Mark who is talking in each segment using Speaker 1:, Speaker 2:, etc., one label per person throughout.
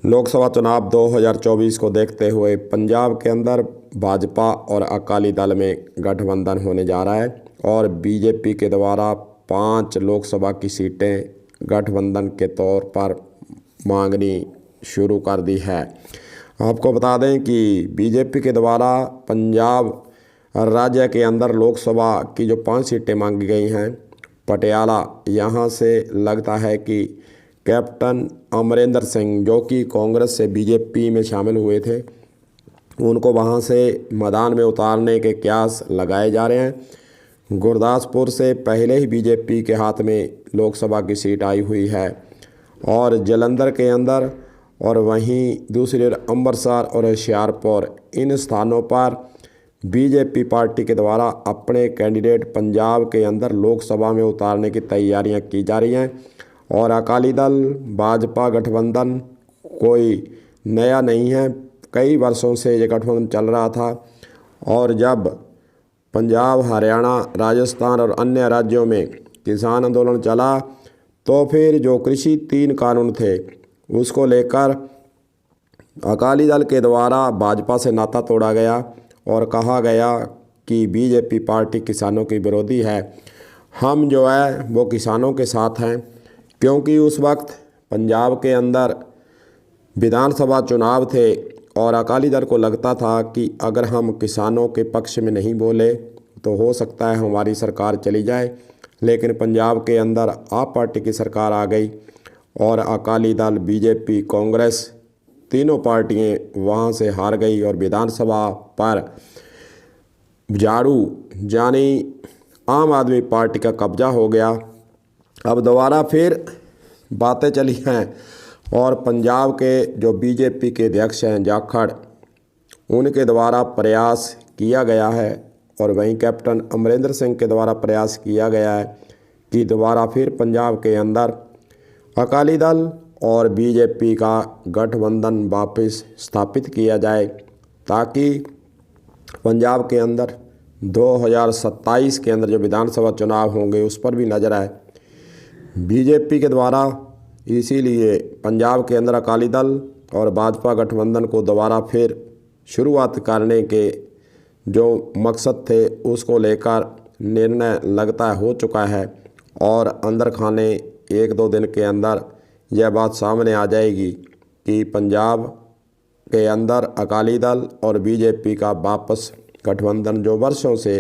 Speaker 1: लोकसभा चुनाव 2024 को देखते हुए पंजाब के अंदर भाजपा और अकाली दल में गठबंधन होने जा रहा है और बीजेपी के द्वारा 5 लोकसभा की सीटें गठबंधन के तौर पर मांगनी शुरू कर दी है। आपको बता दें कि बीजेपी के द्वारा पंजाब राज्य के अंदर लोकसभा की जो 5 सीटें मांगी गई हैं, पटियाला यहाँ से लगता है कि कैप्टन अमरिंदर सिंह जो कि कांग्रेस से बीजेपी में शामिल हुए थे, उनको वहां से मैदान में उतारने के कयास लगाए जा रहे हैं। गुरदासपुर से पहले ही बीजेपी के हाथ में लोकसभा की सीट आई हुई है और जलंधर के अंदर और वहीं दूसरी ओर अमृतसर और होशियारपुर, इन स्थानों पर बीजेपी पार्टी के द्वारा अपने कैंडिडेट पंजाब के अंदर लोकसभा में उतारने की तैयारियां की जा रही हैं। और अकाली दल भाजपा गठबंधन कोई नया नहीं है, कई वर्षों से ये गठबंधन चल रहा था और जब पंजाब, हरियाणा, राजस्थान और अन्य राज्यों में किसान आंदोलन चला तो फिर जो कृषि 3 कानून थे उसको लेकर अकाली दल के द्वारा भाजपा से नाता तोड़ा गया और कहा गया कि बीजेपी पार्टी किसानों की विरोधी है। हम जो है वो किसानों के साथ हैं, क्योंकि उस वक्त पंजाब के अंदर विधानसभा चुनाव थे और अकाली दल को लगता था कि अगर हम किसानों के पक्ष में नहीं बोले तो हो सकता है हमारी सरकार चली जाए। लेकिन पंजाब के अंदर आप पार्टी की सरकार आ गई और अकाली दल, बीजेपी, कांग्रेस तीनों पार्टियां वहां से हार गई और विधानसभा पर झाड़ू यानी आम आदमी पार्टी का कब्जा हो गया। अब दोबारा फिर बातें चली हैं और पंजाब के जो बीजेपी के अध्यक्ष हैं जाखड़, उनके द्वारा प्रयास किया गया है और वहीं कैप्टन अमरिंदर सिंह के द्वारा प्रयास किया गया है कि दोबारा फिर पंजाब के अंदर अकाली दल और बीजेपी का गठबंधन वापस स्थापित किया जाए ताकि पंजाब के अंदर 2027 के अंदर जो विधानसभा चुनाव होंगे उस पर भी नजर आए। बीजेपी के द्वारा इसीलिए पंजाब के अंदर अकाली दल और भाजपा गठबंधन को दोबारा फिर शुरुआत करने के जो मकसद थे उसको लेकर निर्णय लगता हो चुका है और अंदर खाने 1-2 दिन के अंदर यह बात सामने आ जाएगी कि पंजाब के अंदर अकाली दल और बीजेपी का वापस गठबंधन जो वर्षों से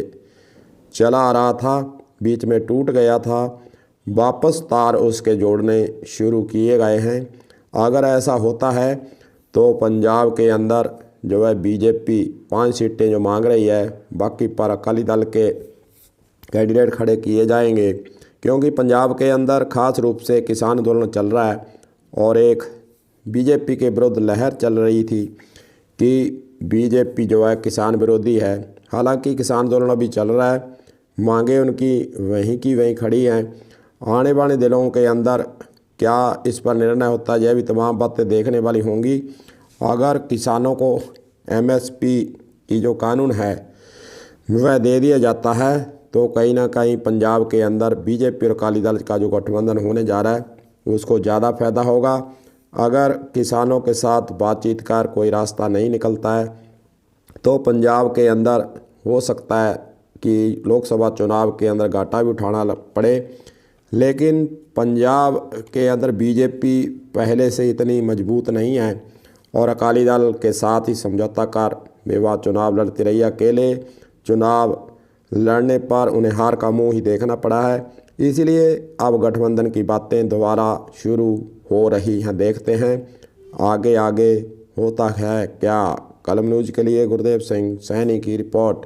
Speaker 1: चला आ रहा था, बीच में टूट गया था, वापस तार उसके जोड़ने शुरू किए गए हैं। अगर ऐसा होता है तो पंजाब के अंदर जो है बीजेपी 5 सीटें जो मांग रही है, बाकी पर अकाली दल के कैंडिडेट खड़े किए जाएंगे, क्योंकि पंजाब के अंदर खास रूप से किसान आंदोलन चल रहा है और एक बीजेपी के विरुद्ध लहर चल रही थी कि बीजेपी जो है किसान विरोधी है। हालांकि किसान आंदोलन अभी चल रहा है, मांगे उनकी वहीं की वहीं खड़ी हैं। आने वाले दिनों के अंदर क्या इस पर निर्णय होता है, यह भी तमाम बातें देखने वाली होंगी। अगर किसानों को MSP की जो कानून है वह दे दिया जाता है तो कहीं ना कहीं पंजाब के अंदर बीजेपी और अकाली दल का जो गठबंधन होने जा रहा है उसको ज़्यादा फायदा होगा। अगर किसानों के साथ बातचीत कर कोई रास्ता नहीं निकलता है तो पंजाब के अंदर हो सकता है कि लोकसभा चुनाव के अंदर घाटा भी उठाना पड़े। लेकिन पंजाब के अंदर बीजेपी पहले से इतनी मजबूत नहीं है और अकाली दल के साथ ही समझौता कर बेवा चुनाव लड़ती रही। अकेले चुनाव लड़ने पर उन्हें हार का मुंह ही देखना पड़ा है। इसीलिए अब गठबंधन की बातें दोबारा शुरू हो रही हैं। देखते हैं आगे आगे होता है क्या। कलम न्यूज़ के लिए गुरदेव सिंह सैनी की रिपोर्ट।